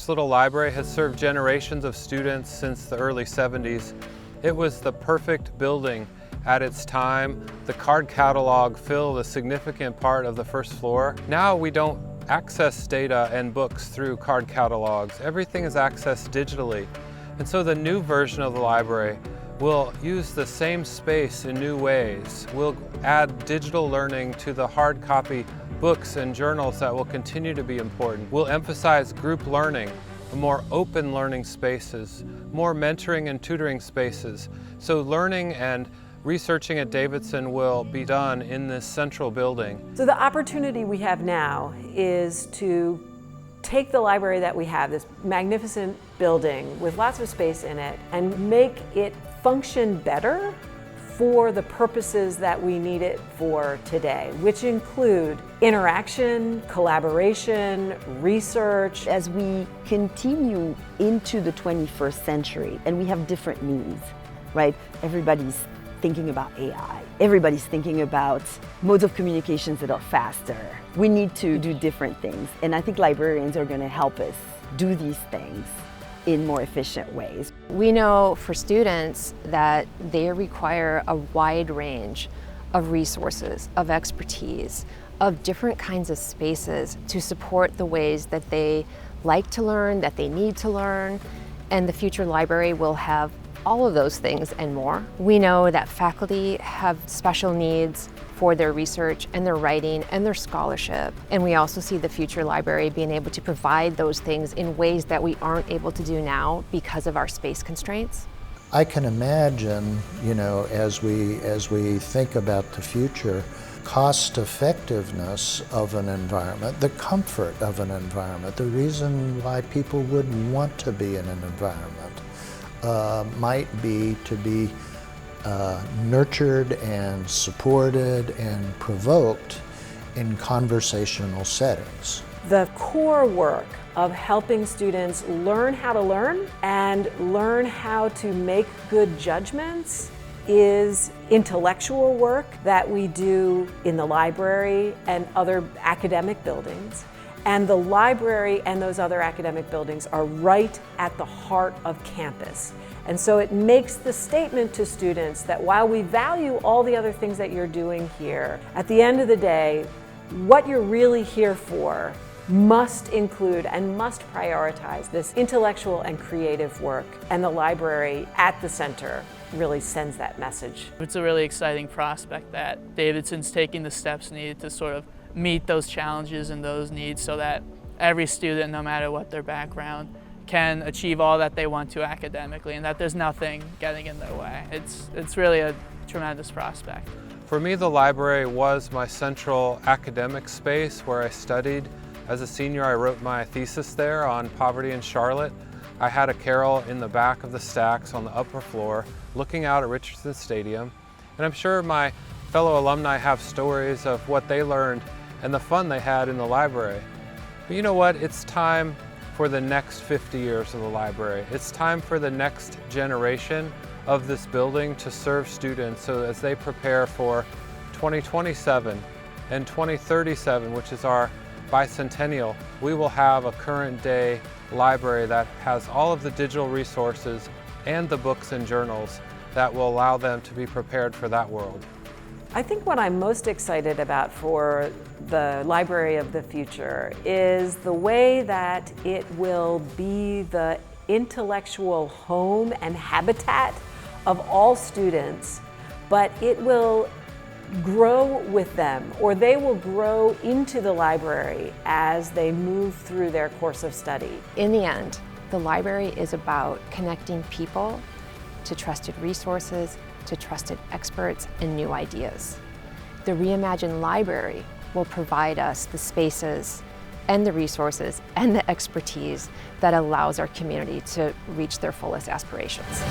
This little library has served generations of students since the early 70s. It was the perfect building at its time. The card catalog filled a significant part of the first floor. Now we don't access data and books through card catalogs. Everything is accessed digitally. And so the new version of the library will use the same space in new ways. We'll add digital learning to the hard copy books and journals that will continue to be important. We'll emphasize group learning, more open learning spaces, more mentoring and tutoring spaces. So learning and researching at Davidson will be done in this central building. So the opportunity we have now is to take the library that we have, this magnificent building with lots of space in it, and make it function better for the purposes that we need it for today, which include interaction, collaboration, research. As we continue into the 21st century and we have different needs, right? Everybody's thinking about AI. Everybody's thinking about modes of communications that are faster. We need to do different things, and I think librarians are going to help us do these things in more efficient ways. We know for students that they require a wide range of resources, of expertise, of different kinds of spaces to support the ways that they like to learn, that they need to learn, and the future library will have all of those things and more. We know that faculty have special needs for their research and their writing and their scholarship. And we also see the future library being able to provide those things in ways that we aren't able to do now because of our space constraints. I can imagine, as we think about the future, cost effectiveness of an environment, the comfort of an environment, the reason why people would want to be in an environment might be to be nurtured and supported and provoked in conversational settings. The core work of helping students learn how to learn and learn how to make good judgments is intellectual work that we do in the library and other academic buildings. And the library and those other academic buildings are right at the heart of campus. And so it makes the statement to students that while we value all the other things that you're doing here, at the end of the day, what you're really here for must include and must prioritize this intellectual and creative work. And the library at the center really sends that message. It's a really exciting prospect that Davidson's taking the steps needed to sort of meet those challenges and those needs so that every student, no matter what their background, can achieve all that they want to academically, and that there's nothing getting in their way. It's really a tremendous prospect. For me, the library was my central academic space where I studied. As a senior, I wrote my thesis there on poverty in Charlotte. I had a carrel in the back of the stacks on the upper floor, looking out at Richardson Stadium. And I'm sure my fellow alumni have stories of what they learned and the fun they had in the library. But you know what? It's time for the next 50 years of the library. It's time for the next generation of this building to serve students so as they prepare for 2027 and 2037, which is our bicentennial. We will have a current day library that has all of the digital resources and the books and journals that will allow them to be prepared for that world. I think what I'm most excited about for the Library of the Future is the way that it will be the intellectual home and habitat of all students, but it will grow with them, or they will grow into the library as they move through their course of study. In the end, the library is about connecting people to trusted resources, to trusted experts and new ideas. The reimagined library will provide us the spaces and the resources and the expertise that allows our community to reach their fullest aspirations.